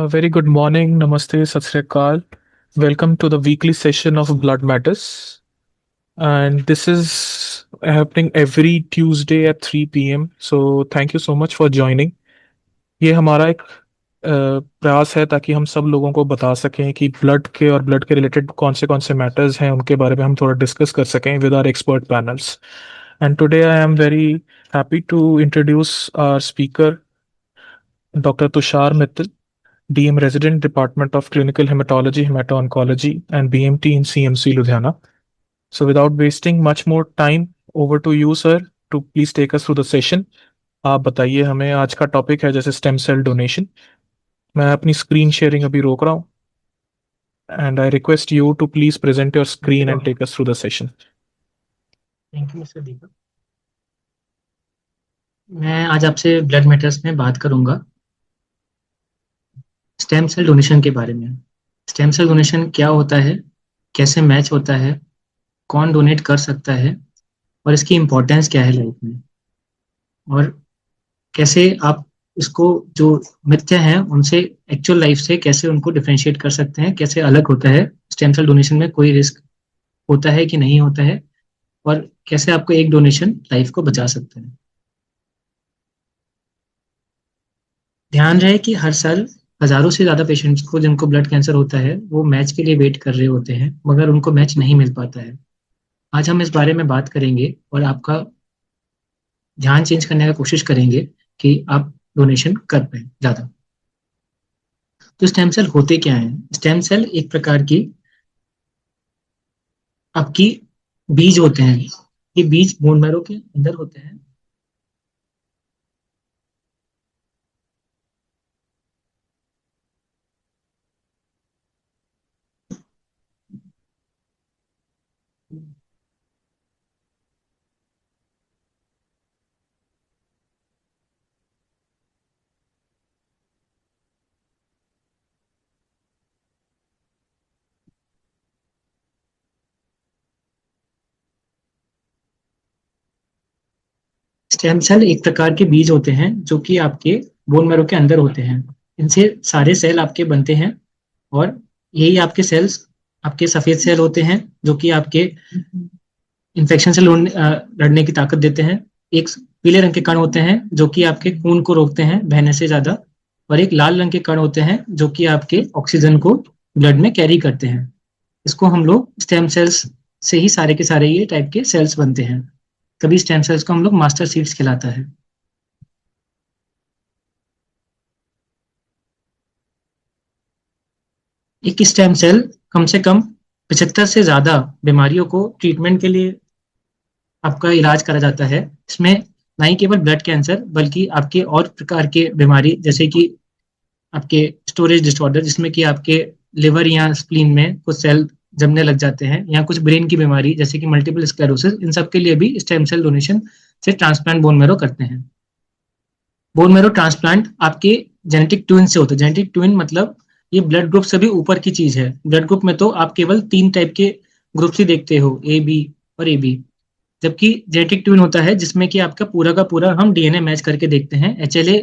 Very good morning, Namaste, Sat Sri Akal. Welcome to the weekly session of Blood Matters. And this is happening every Tuesday at 3 p.m. So thank you so much for joining. ये हमारा एक प्रयास है ताकि हम सब लोगों को बता सकें कि ब्लड के और ब्लड के रिलेटेड कौन से मैटर्स हैं उनके बारे में हम थोड़ा डिस्कस कर सकें with our expert panels. And today I am very happy to introduce our speaker doctor Tushar Mittal, DM Resident, Department of Clinical Hematology, Hemato-Oncology, and BMT in CMC Ludhiana. So without wasting much more time, over to you, sir, to please take us through the session. आप बताइए हमें. आज का topic है जैसे stem cell donation. मैं अपनी screen sharing अभी रोक रहा हूँ. And I request you to please present your screen and take us through the session. Thank you mister Deepak. मैं आज आपसे ब्लड मैटर्स में बात करूंगा स्टेम सेल डोनेशन के बारे में। स्टेम सेल डोनेशन क्या होता है, कैसे मैच होता है, कौन डोनेट कर सकता है और इसकी इम्पोर्टेंस क्या है लाइफ में, और कैसे आप इसको जो मिथ्या हैं उनसे एक्चुअल लाइफ से कैसे उनको डिफरेंशिएट कर सकते हैं, कैसे अलग होता है, स्टेम सेल डोनेशन में कोई रिस्क होता है कि नहीं होता है, और कैसे आपको एक डोनेशन लाइफ को बचा सकता है। ध्यान रहे कि हर साल हजारों से ज्यादा पेशेंट्स को जिनको ब्लड कैंसर होता है वो मैच के लिए वेट कर रहे होते हैं, मगर उनको मैच नहीं मिल पाता है। आज हम इस बारे में बात करेंगे और आपका ध्यान चेंज करने का कोशिश करेंगे कि आप डोनेशन कर पाए ज्यादा। तो स्टेम सेल होते क्या हैं? स्टेम सेल एक प्रकार की आपकी बीज होते हैं। ये बीज बोन मैरो के अंदर होते हैं। स्टेम सेल एक प्रकार के बीज होते हैं जो कि आपके बोन मैरो के अंदर होते हैं। इनसे सारे सेल आपके बनते हैं और यही आपके सेल्स आपके सफेद सेल होते हैं जो कि आपके इन्फेक्शन से लड़ने की ताकत देते हैं। एक पीले रंग के कण होते हैं जो कि आपके खून को रोकते हैं बहने से ज्यादा, और एक लाल रंग के कण होते हैं जो कि आपके ऑक्सीजन को ब्लड में कैरी करते हैं। इसको हम लोग स्टेम सेल्स से ही सारे के सारे ये टाइप के सेल्स बनते हैं। तभी स्टेम सेल्स को हम लोग मास्टर सीड्स कहलाता है। एक स्टेम सेल कम से कम 75 से ज्यादा बीमारियों को ट्रीटमेंट के लिए आपका इलाज करा जाता है। इसमें ना ही केवल ब्लड कैंसर बल्कि आपके और प्रकार के बीमारी जैसे कि आपके स्टोरेज डिसऑर्डर, जिसमें कि आपके लिवर या स्प्लीन में कुछ सेल जमने लग जाते हैं, या कुछ ब्रेन की बीमारी जैसे कि मल्टीपल स्क्लेरोसिस, इन सब के लिए भी स्टेम सेल डोनेशन से ट्रांसप्लांट बोन मैरो करते हैं। बोन मैरो ट्रांसप्लांट आपके जेनेटिक ट्विन से होता है। जेनेटिक ट्विन मतलब ये ब्लड ग्रुप से भी ऊपर की चीज है। ब्लड ग्रुप में तो आप केवल 3 टाइप के ग्रुप्स ही देखते हो, ए बी और ए बी, जबकि जेनेटिक ट्विन होता है जिसमें कि आपका पूरा का पूरा हम डीएनए मैच करके देखते हैं। HLA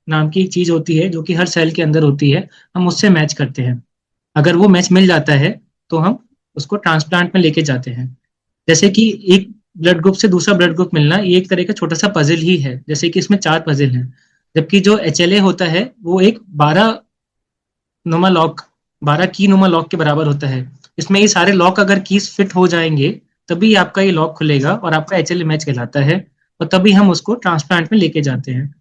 नाम की एक चीज होती है जो कि हर सेल के अंदर होती है, हम उससे मैच करते हैं। अगर वो मैच मिल जाता है तो हम उसको ट्रांसप्लांट में लेके जाते हैं। जैसे कि एक ब्लड ग्रुप से दूसरा ब्लड ग्रुप मिलना ये एक तरह का छोटा सा पजल ही है, जैसे कि इसमें 4 पजल हैं, जबकि जो HLA होता है वो एक 12 की नुमा लॉक के बराबर होता है। इसमें ये सारे लॉक अगर कीज फिट हो जाएंगे तभी आपका ये लॉक खुलेगा और आपका HLA मैच कहलाता है, और तभी हम उसको ट्रांसप्लांट में लेके जाते हैं।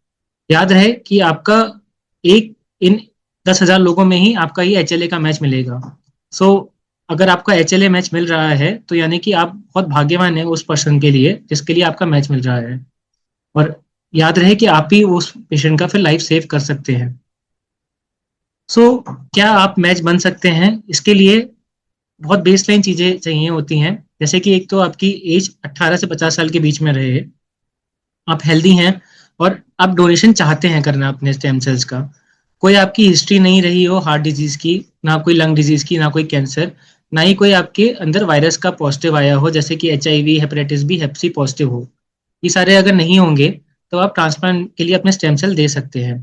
याद रहे कि आपका एक इन 10,000 लोगों में ही आपका ये HLA का मैच मिलेगा। सो अगर आपका HLA मैच मिल रहा है तो यानी कि आप बहुत भाग्यवान है उस पर्सन के लिए जिसके लिए आपका मैच मिल रहा है, और याद रहे कि आप ही उस पेशेंट का फिर लाइफ सेव कर सकते हैं। क्या आप मैच बन सकते हैं? इसके लिए बहुत बेसलाइन चीजें चाहिए होती हैं, जैसे कि एक तो आपकी एज 18 से 50 साल के बीच में रहे, आप हेल्दी हैं और आप डोनेशन चाहते हैं करना अपने स्टेम सेल्स का। कोई आपकी हिस्ट्री नहीं रही हो हार्ट डिजीज की, ना कोई लंग डिजीज की, ना कोई कैंसर, ना ही कोई आपके अंदर वायरस का पॉजिटिव आया हो जैसे कि HIV, हेपेटाइटिस बी, हेप सी पॉजिटिव हो। ये सारे अगर नहीं होंगे तो आप ट्रांसप्लांट के लिए अपने स्टेम सेल दे सकते हैं।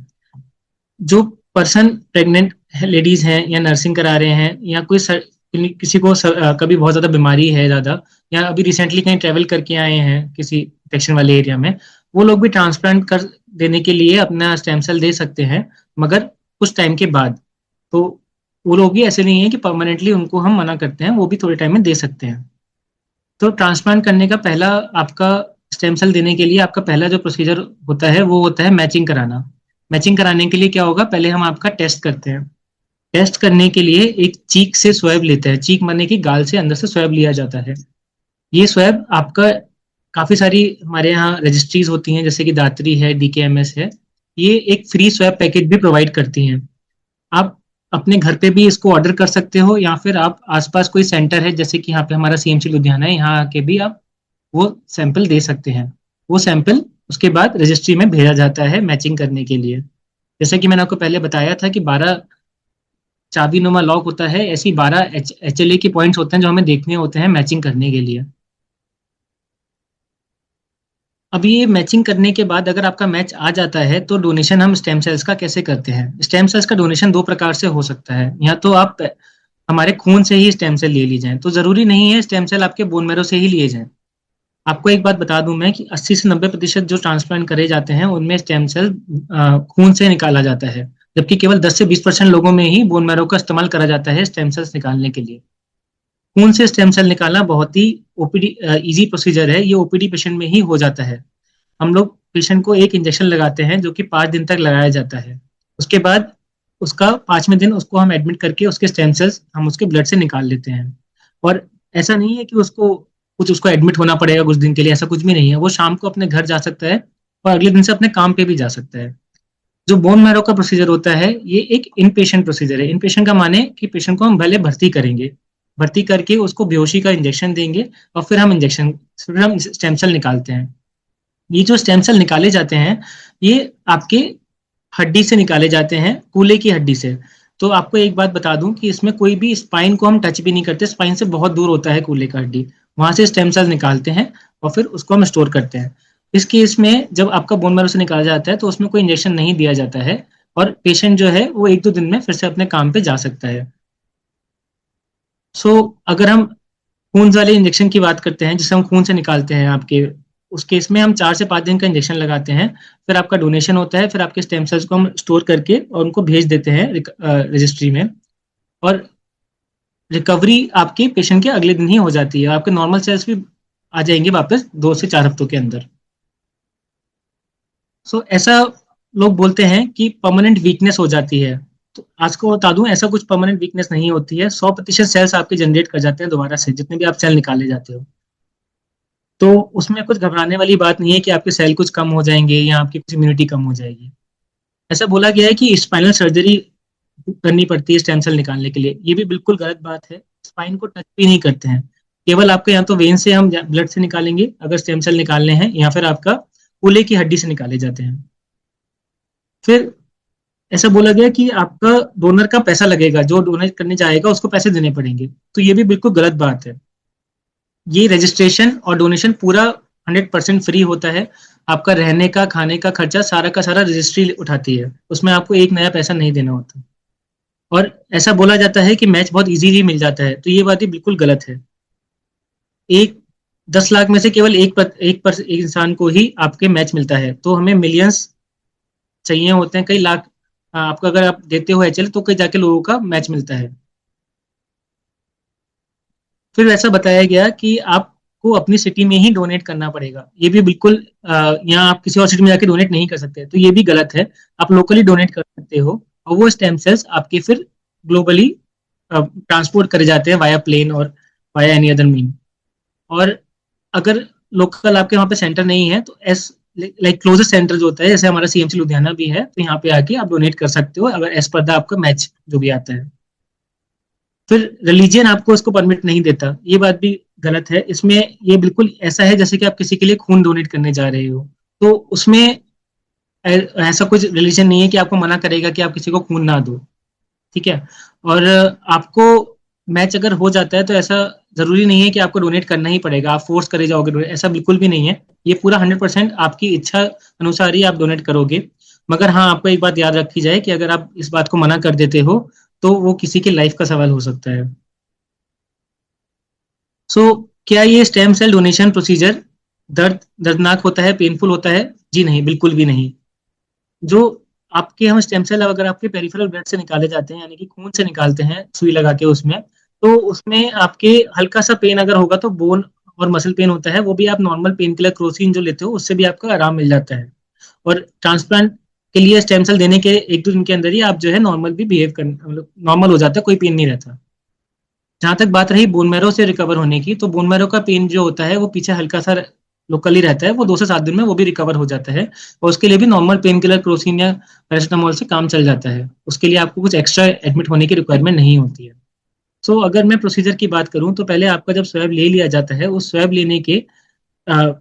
जो पर्सन प्रेग्नेंट लेडीज हैं या नर्सिंग करा रहे हैं या किसी को कभी बहुत ज़्यादा बीमारी है ज़्यादा, या अभी रिसेंटली कहीं ट्रैवल करके आए हैं किसी इन्फेक्शन वाले एरिया में, वो लोग भी ट्रांसप्लांट कर देने के लिए अपना स्टेम सेल दे सकते हैं, मगर कुछ टाइम के बाद। तो वो लोग भी ऐसे नहीं है कि परमानेंटली उनको हम मना करते हैं, वो भी थोड़े टाइम में दे सकते हैं। तो ट्रांसप्लांट करने का पहला आपका स्टेम सेल देने के लिए आपका पहला जो प्रोसीजर होता है वो होता है मैचिंग कराना। मैचिंग कराने के लिए क्या होगा, पहले हम आपका टेस्ट करते हैं। टेस्ट करने के लिए एक चीक से स्वैब लेते हैं, चीक माने कि गाल से अंदर से स्वैब लिया जाता है। ये स्वैब आपका काफी सारी हमारे यहाँ रजिस्ट्रीज होती हैं, जैसे कि दात्री है, डीकेएमएस है, ये एक फ्री स्वैब पैकेज भी प्रोवाइड करती हैं। आप अपने घर पे भी इसको ऑर्डर कर सकते हो, या फिर आप आसपास कोई सेंटर है, जैसे कि यहाँ पे हमारा सीएमसी लुधियाना है, यहाँ आके भी आप वो सैंपल दे सकते हैं। वो सैंपल उसके बाद रजिस्ट्री में भेजा जाता है मैचिंग करने के लिए। जैसे कि मैंने आपको पहले बताया था कि 12 चाबी नुमा लॉक होता है, ऐसी 12 एचएलए के पॉइंट्स होते हैं जो हमें देखने होते हैं मैचिंग करने के लिए। अभी ये मैचिंग करने के बाद अगर आपका मैच आ जाता है तो डोनेशन हम स्टेम सेल्स का कैसे करते हैं। स्टेम सेल्स का डोनेशन दो प्रकार से हो सकता है, या तो आप हमारे खून से ही स्टेम सेल ले ली जाए, तो जरूरी नहीं है स्टेम सेल आपके बोन मैरो से ही लिए जाएं। आपको एक बात बता दूं मैं कि 80 से 90% जो ट्रांसप्लांट करे जाते हैं उनमें स्टेम सेल खून से निकाला जाता है, जबकि केवल 10 से 20% लोगों में ही बोन मैरो का इस्तेमाल करा जाता है स्टेम सेल्स निकालने के लिए। खून से स्टेम सेल निकालना बहुत ही ओपीडी इजी प्रोसीजर है, ये ओपीडी पेशेंट में ही हो जाता है। हम लोग पेशेंट को एक इंजेक्शन लगाते हैं जो कि 5 दिन तक लगाया जाता है। उसके बाद उसका 5वें दिन उसको हम एडमिट करके उसके स्टेम सेल्स हम उसके ब्लड से निकाल लेते हैं। और ऐसा नहीं है कि उसको एडमिट होना पड़ेगा कुछ दिन के लिए, ऐसा कुछ भी नहीं है। वो शाम को अपने घर जा सकता है और अगले दिन से अपने काम पे भी जा सकता है। जो बोन मैरो का प्रोसीजर होता है ये एक इन पेशेंट प्रोसीजर है। इन पेशेंट का माने कि पेशेंट को हम पहले भर्ती करेंगे, भर्ती करके उसको बेहोशी का इंजेक्शन देंगे, और फिर हम स्टेम सेल निकालते हैं। ये जो स्टेम सेल निकाले जाते हैं ये आपके हड्डी से निकाले जाते हैं, कूल्हे की हड्डी से। तो आपको एक बात बता दूं कि इसमें कोई भी स्पाइन को हम टच भी नहीं करते, स्पाइन से बहुत दूर होता है कूल्हे का हड्डी, वहां से स्टेम सेल निकालते हैं और फिर उसको हम स्टोर करते हैं। इस केस में जब आपका बोन मैरो से निकाला जाता है तो उसमें कोई इंजेक्शन नहीं दिया जाता है, और पेशेंट जो है वो 1-2 दिन में फिर से अपने काम पे जा सकता है। सो अगर हम खून वाले इंजेक्शन की बात करते हैं जिसे हम खून से निकालते हैं आपके, उस केस में हम 4 से 5 दिन का इंजेक्शन लगाते हैं, फिर आपका डोनेशन होता है, फिर आपके स्टेम सेल्स को हम स्टोर करके और उनको भेज देते हैं रजिस्ट्री में, और रिकवरी आपके पेशेंट के अगले दिन ही हो जाती है। आपके नॉर्मल सेल्स भी आ जाएंगे वापस 2 से 4 हफ्तों के अंदर। सो ऐसा लोग बोलते हैं कि परमानेंट वीकनेस हो जाती है, तो आज को बता दूं ऐसा कुछ परमानेंट वीकनेस नहीं होती है। 100% सेल्स आपके जनरेट कर जाते हैं दोबारा से, जितने भी आप सेल निकाले जाते हो। तो उसमें कुछ घबराने वाली बात नहीं है कि आपके सेल कुछ कम हो जाएंगे या आपकी कुछ इम्यूनिटी कम हो जाएगी। ऐसा बोला गया है कि स्पाइनल सर्जरी करनी पड़ती है स्टेम सेल निकालने के लिए, ये भी बिल्कुल गलत बात है। स्पाइन को टच भी नहीं करते हैं, केवल आपके यहाँ तो वेन से हम ब्लड से निकालेंगे अगर स्टेम सेल निकालने हैं, या फिर आपका कूल्हे की हड्डी से निकाले जाते हैं। फिर ऐसा बोला गया कि आपका डोनर का पैसा लगेगा, जो डोनेट करने जाएगा उसको पैसे देने पड़ेंगे, तो ये भी बिल्कुल गलत बात है। ये रजिस्ट्रेशन और डोनेशन पूरा 100% फ्री होता है। आपका रहने का, खाने का सारा रजिस्ट्री उठाती है, उसमें आपको एक नया पैसा नहीं देना होता। और ऐसा बोला जाता है कि मैच बहुत इजीली मिल जाता है, तो ये बात ही बिल्कुल गलत है। एक 10 लाख में से केवल एक इंसान को ही आपके मैच मिलता है, तो हमें मिलियंस चाहिए होते हैं, कई लाख। आपको अगर आप देते हो एचएल तो कई जाके लोगों का मैच मिलता है। फिर ऐसा बताया गया कि आपको अपनी सिटी में ही डोनेट करना पड़ेगा, ये भी बिल्कुल यहाँ आप किसी और सिटी में जाके डोनेट नहीं कर सकते, तो ये भी गलत है। आप लोकली डोनेट कर सकते हो, और वो स्टेम सेल्स आपके फिर ग्लोबली ट्रांसपोर्ट करे जाते हैं वाया प्लेन और वाया एनी अदर मीन। और अगर लोकल आपके वहाँ पे सेंटर नहीं है तो एस लाइक क्लोजेस्ट सेंटर जो होता है, जैसे हमारा सीएमसी लुधियाना भी है, तो यहाँ पे आके आप डोनेट कर सकते हो अगर एज पर द आपका मैच जो भी आता है। फिर रिलीजन आपको इसको परमिट नहीं देता, ये बात भी गलत है। इसमें ये बिल्कुल ऐसा है जैसे कि आप किसी के लिए खून डोनेट करने जा रहे हो, तो उसमें ऐसा कुछ रिलीजन नहीं है कि आपको मना करेगा कि आप किसी को खून ना दो, ठीक है। और आपको मैच अगर हो जाता है तो ऐसा जरूरी नहीं है कि आपको डोनेट करना ही पड़ेगा, आप फोर्स करे जाओगे डोनेट, ऐसा बिल्कुल भी नहीं है। ये पूरा 100% आपकी इच्छा अनुसार ही आप डोनेट करोगे। मगर हाँ, आपको एक बात याद रखी जाए कि अगर आप इस बात को मना कर देते हो तो वो किसी की लाइफ का सवाल हो सकता है। सो क्या ये स्टेम सेल डोनेशन प्रोसीजर दर्दनाक होता है, पेनफुल होता है? जी नहीं, बिल्कुल भी नहीं। जो आपके हम स्टेम सेल अगर आपके पेरिफेरल ब्लड से निकाले जाते हैं, यानी कि खून से निकालते हैं सुई लगा के उसमें, तो उसमें आपके हल्का सा पेन अगर होगा तो बोन और मसल पेन होता है, वो भी आप नॉर्मल पेन किलर क्रोसिन जो लेते हो उससे भी आपको आराम मिल जाता है। और ट्रांसप्लांट के लिए स्टेम सेल देने के एक दो दिन के अंदर ही आप जो है नॉर्मल भी बिहेव कर, मतलब नॉर्मल हो जाता है, कोई पेन नहीं रहता। जहां तक बात रही बोन मैरो से रिकवर होने की, तो बोन मैरो का पेन जो होता है वो पीछे हल्का सा लोकली रहता है, वो 2 से 7 दिन में वो भी रिकवर हो जाता है। और उसके लिए भी नॉर्मल पेन किलर क्रोसिन या पैरासिटामोल से काम चल जाता है, उसके लिए आपको कुछ एक्स्ट्रा एडमिट होने की रिक्वायरमेंट नहीं होती है। सो अगर मैं प्रोसीजर की बात करूं तो पहले आपका जब स्वैब ले लिया जाता है, उस स्वैब लेने के अ,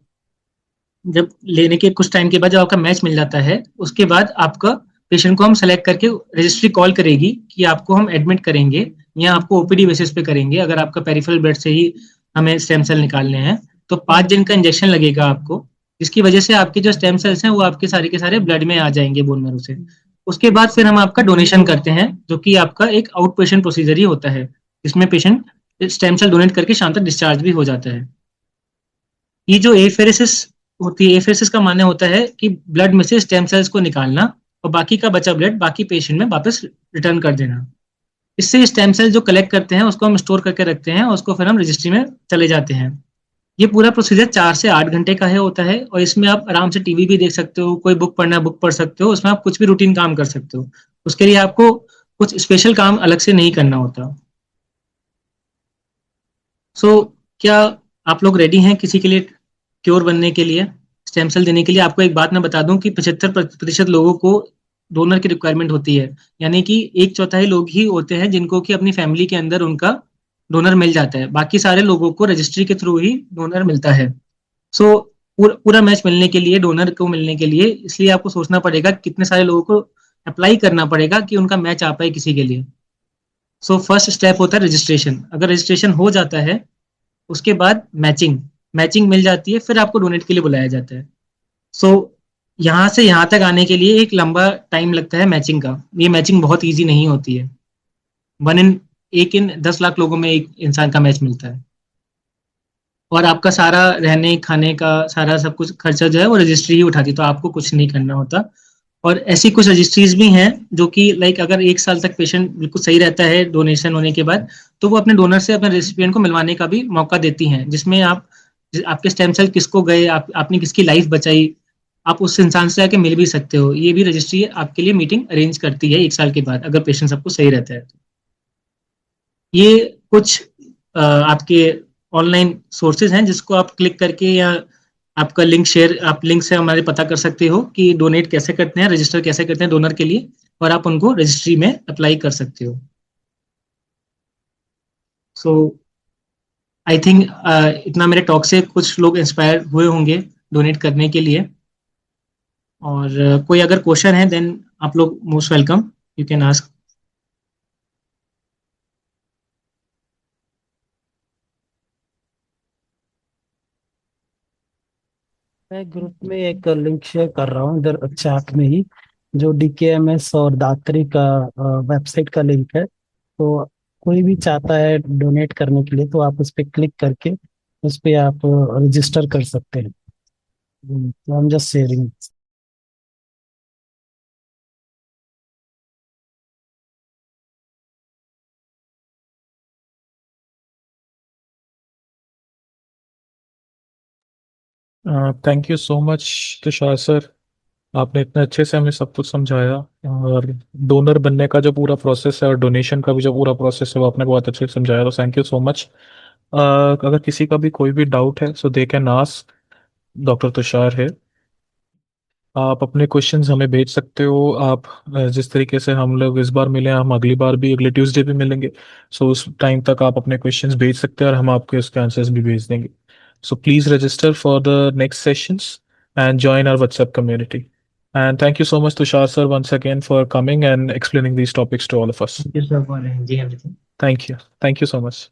जब लेने के कुछ टाइम के बाद जब आपका मैच मिल जाता है, उसके बाद आपका पेशेंट को हम सेलेक्ट करके रजिस्ट्री कॉल करेगी कि आपको हम एडमिट करेंगे या आपको ओपीडी बेसिस पे करेंगे। अगर आपका पेरिफेरल ब्लड से ही हमें स्टेम सेल निकालने हैं तो 5 दिन का इंजेक्शन लगेगा आपको, जिसकी वजह से आपके जो स्टेम सेल्स हैं वो आपके सारे के सारे ब्लड में आ जाएंगे बोन मैरो से। उसके बाद फिर हम आपका डोनेशन करते हैं, जो कि आपका एक आउट पेशेंट प्रोसीजर ही होता है, जिसमें पेशेंट स्टेम सेल डोनेट करके शाम तक डिस्चार्ज भी हो जाता है। ये जो एफेरेसिस होती है, एफेरेसिस का माने होता है कि ब्लड में से स्टेम सेल्स को निकालना और बाकी का बचा ब्लड बाकी पेशेंट में वापस रिटर्न कर देना। इससे स्टेम सेल जो कलेक्ट करते हैं उसको हम स्टोर करके रखते हैं और उसको फिर हम रजिस्ट्री में चले जाते हैं। ये पूरा प्रोसीजर 4 से 8 घंटे का है होता है, और इसमें आप आराम से टीवी भी देख सकते हो, कोई बुक पढ़ना है बुक पढ़ सकते हो, उसमें आप कुछ भी रूटीन काम कर सकते हो। उसके लिए आपको कुछ स्पेशल काम अलग से नहीं करना होता। सो क्या आप लोग रेडी हैं किसी के लिए क्योर बनने के लिए, स्टेम सेल देने के लिए? आपको एक बात मैं बता दूं कि 75% लोगों को डोनर की रिक्वायरमेंट होती है, यानी कि 1/4 लोग ही होते हैं जिनको कि अपनी फैमिली के अंदर उनका डोनर मिल जाता है, बाकी सारे लोगों को रजिस्ट्री के थ्रू ही डोनर मिलता है। सो पूरा मैच मिलने के लिए, डोनर को मिलने के लिए, इसलिए आपको सोचना पड़ेगा कितने सारे लोगों को अप्लाई करना पड़ेगा कि उनका मैच आ पाए किसी के लिए। सो फर्स्ट स्टेप होता है रजिस्ट्रेशन। अगर रजिस्ट्रेशन हो जाता है उसके बाद मैचिंग, मैचिंग मिल जाती है, फिर आपको डोनेट के लिए बुलाया जाता है। सो यहाँ से यहाँ तक आने के लिए एक लंबा टाइम लगता है मैचिंग का। ये मैचिंग बहुत इजी नहीं होती है। एक इन 10 लाख लोगों में एक इंसान का मैच मिलता है। और आपका सारा रहने खाने का सारा सब कुछ खर्चा जो है वो रजिस्ट्री ही उठाती है, तो आपको कुछ नहीं करना होता। और ऐसी कुछ रजिस्ट्रीज भी हैं जो कि लाइक अगर 1 साल तक पेशेंट बिल्कुल सही रहता है डोनेशन होने के बाद, तो वो अपने डोनर से अपने रेसिपिएंट को मिलवाने का भी मौका देती हैं, जिसमें आप आपके स्टेम सेल किसको गए, आपने किसकी लाइफ बचाई, आप उस इंसान से आके मिल भी सकते हो। ये भी रजिस्ट्री आपके लिए मीटिंग अरेंज करती है 1 साल के बाद, अगर पेशेंट सबको सही रहता है तो। ये कुछ आपके ऑनलाइन सोर्सेज हैं जिसको आप क्लिक करके या आपका लिंक शेयर, आप लिंक से हमारे पता कर सकते हो कि डोनेट कैसे करते हैं, रजिस्टर कैसे करते हैं डोनर के लिए, और आप उनको रजिस्ट्री में अप्लाई कर सकते हो। सो आई थिंक इतना मेरे टॉक से कुछ लोग इंस्पायर हुए होंगे डोनेट करने के लिए। और कोई अगर क्वेश्चन है देन आप लोग most welcome, you can ask. मैं ग्रुप में एक लिंक शेयर कर रहा हूँ इधर चैट में ही, जो डीकेएमएस और दात्री का वेबसाइट का लिंक है। तो कोई भी चाहता है डोनेट करने के लिए तो आप उस पर क्लिक करके उस पे आप रजिस्टर कर सकते हैं। तो हम just sharing. Thank you so much Tushar sir, आपने इतने अच्छे से हमें सब कुछ समझाया। और डोनर बनने का जो पूरा प्रोसेस है और डोनेशन का भी जो पूरा प्रोसेस है वो आपने बहुत अच्छे से समझाया, तो थैंक यू सो मच। अगर किसी का भी कोई भी डाउट है so they can ask, doctor Tushar है। आप अपने क्वेश्चंस हमें भेज सकते हो। आप जिस तरीके से हम लोग इस बार मिले, हम अगली बार भी अगले ट्यूसडे भी मिलेंगे। सो उस टाइम तक आप अपने क्वेश्चंस भेज सकते हैं और हम आपके उसके आंसर्स भी भेज देंगे। So please register for the next sessions and join our WhatsApp community. And thank you so much, Tushar sir, once again for coming and explaining these topics to all of us. Thank you sir for arranging everything. Thank you. Thank you so much.